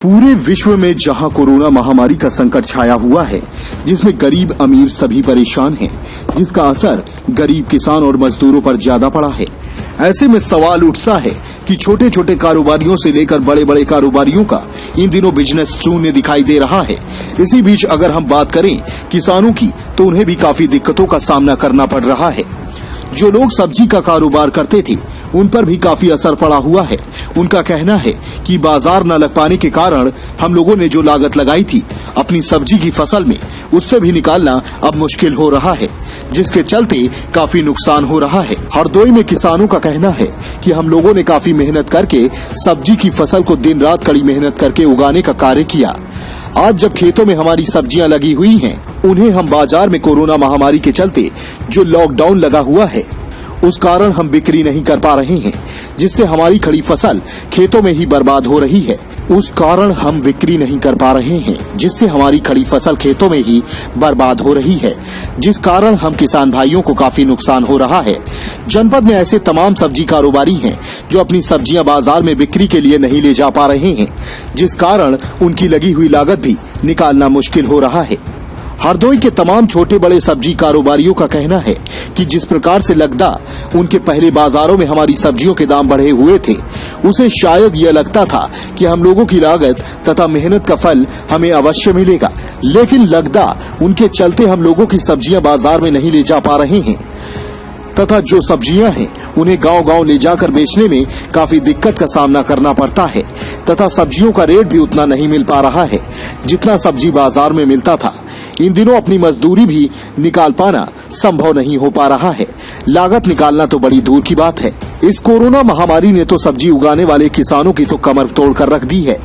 पूरे विश्व में जहां कोरोना महामारी का संकट छाया हुआ है, जिसमें गरीब अमीर सभी परेशान हैं, जिसका असर गरीब किसान और मजदूरों पर ज्यादा पड़ा है। ऐसे में सवाल उठता है कि छोटे छोटे कारोबारियों से लेकर बड़े बड़े कारोबारियों का इन दिनों बिजनेस शून्य दिखाई दे रहा है। इसी बीच अगर हम बात करें किसानों की, तो उन्हें भी काफी दिक्कतों का सामना करना पड़ रहा है। जो लोग सब्जी का कारोबार करते थे, उन पर भी काफी असर पड़ा हुआ है। उनका कहना है कि बाजार न लग पाने के कारण हम लोगों ने जो लागत लगाई थी अपनी सब्जी की फसल में, उससे भी निकालना अब मुश्किल हो रहा है, जिसके चलते काफी नुकसान हो रहा है। हरदोई में किसानों का कहना है कि हम लोगों ने काफी मेहनत करके सब्जी की फसल को दिन रात कड़ी मेहनत करके उगाने का कार्य किया। आज जब खेतों में हमारी सब्जियां लगी हुई हैं, उन्हें हम बाजार में कोरोना महामारी के चलते जो लॉकडाउन लगा हुआ है, उस कारण हम बिक्री नहीं कर पा रहे हैं, जिससे हमारी खड़ी फसल खेतों में ही बर्बाद हो रही है। उस कारण हम बिक्री नहीं कर पा रहे हैं, जिससे हमारी खड़ी फसल खेतों में ही बर्बाद हो रही है, जिस कारण हम किसान भाइयों को काफी नुकसान हो रहा है। जनपद में ऐसे तमाम सब्जी कारोबारी हैं जो अपनी सब्जियां बाजार में बिक्री के लिए नहीं ले जा पा रहे हैं, जिस कारण उनकी लगी हुई लागत भी निकालना मुश्किल हो रहा है। हरदोई के तमाम छोटे बड़े सब्जी कारोबारियों का कहना है कि जिस प्रकार से लगता उनके पहले बाजारों में हमारी सब्जियों के दाम बढ़े हुए थे, उसे शायद यह लगता था कि हम लोगों की लागत तथा मेहनत का फल हमें अवश्य मिलेगा, लेकिन लगता उनके चलते हम लोगों की सब्जियां बाजार में नहीं ले जा पा रहे हैं तथा जो सब्जियां हैं उन्हें गांव-गांव ले जाकर बेचने में काफी दिक्कत का सामना करना पड़ता है तथा सब्जियों का रेट भी उतना नहीं मिल पा रहा है जितना सब्जी बाजार में मिलता था। इन दिनों अपनी मजदूरी भी निकाल पाना संभव नहीं हो पा रहा है। लागत निकालना तो बड़ी दूर की बात है। इस कोरोना महामारी ने तो सब्जी उगाने वाले किसानों की तो कमर तोड़ कर रख दी है।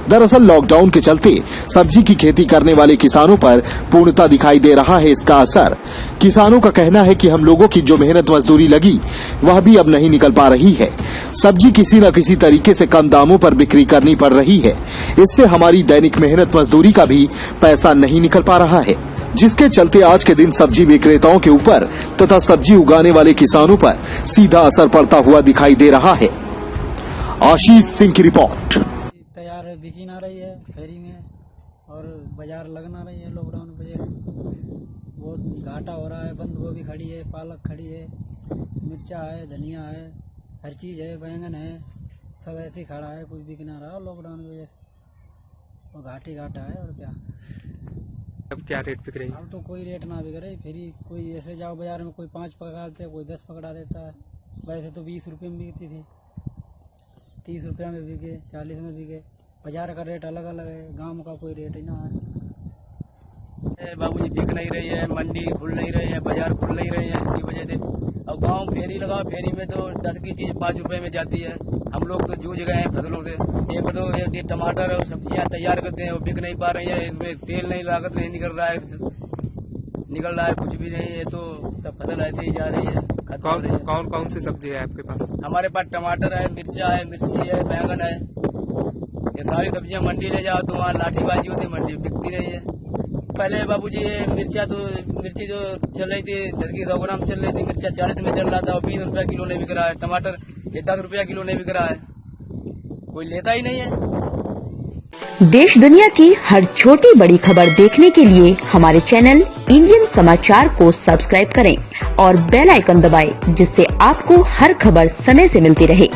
दरअसल लॉकडाउन के चलते सब्जी की खेती करने वाले किसानों पर पूर्णतः दिखाई दे रहा है इसका असर। किसानों का कहना है कि हम लोगों की जो मेहनत मजदूरी लगी, वह भी अब नहीं निकल पा रही है। सब्जी किसी न किसी तरीके से कम दामों पर बिक्री करनी पड़ रही है। इससे हमारी दैनिक मेहनत मजदूरी का भी पैसा नहीं निकल पा रहा है, जिसके चलते आज के दिन सब्जी विक्रेताओं के ऊपर तथा सब्जी उगाने वाले किसानों पर सीधा असर पड़ता हुआ दिखाई दे रहा है। आशीष सिंह की रिपोर्ट। तैयार है, बिकी ना रही है फेरी में और बाजार लग ना रही है। लॉकडाउन की वजह से बहुत घाटा हो रहा है। बंद गोभी खड़ी है, पालक खड़ी है, मिर्चा है, धनिया है, हर चीज़ है, बैंगन है, सब ऐसे ही खड़ा है, कुछ बिक ना रहा लॉकडाउन की वजह से। और घाटा है और क्या। अब क्या रेट बिक रही है? अब तो कोई रेट ना बिक रही। फिर कोई ऐसे जाओ बाजार में, कोई 5 पकड़ा देता है, कोई 10 पकड़ा देता है। वैसे तो 20 रुपये में बिकती थी, 30 रुपये में बिके, 40 में बिके। बाजार का रेट अलग अलग है, गांव का कोई रेट ही ना है। बाबूजी बिक नहीं रही है, मंडी खुल नहीं रही है, बाजार खुल नहीं रही है, इसकी वजह से। अब गांव फेरी लगाओ, फेरी में तो 10 की चीज़ 5 रुपये में जाती है। हम लोग तो जूझ गए हैं फसलों से। ये टमाटर और सब्जियां तैयार करते हैं, वो बिक नहीं पा रही है। इसमें तेल नहीं, लागत नहीं निकल रहा है, कुछ भी नहीं है। तो सब फसल ऐसे ही जा रही है। कौन कौन सी सब्जी है आपके पास? हमारे पास टमाटर है, मिर्चा है, मिर्ची है, बैंगन है। ये सारी सब्जियां मंडी ले जाओ तो वहाँ लाठीबाजी होती, मंडी बिकती नहीं है। पहले बाबूजी ये मिर्ची जो चल रही थी 10 की 100 ग्राम चल रही थी, मिर्चा 40 में चल रहा था और 20 रुपया किलो नहीं बिक रहा है। टमाटर ये 10 रुपया किलो नहीं बिक रहा है, कोई लेता ही नहीं है। देश दुनिया की हर छोटी बड़ी खबर देखने के लिए हमारे चैनल इंडियन समाचार को सब्सक्राइब करें और बेल आइकन दबाएं, जिससे आपको हर खबर समय से मिलती रहे।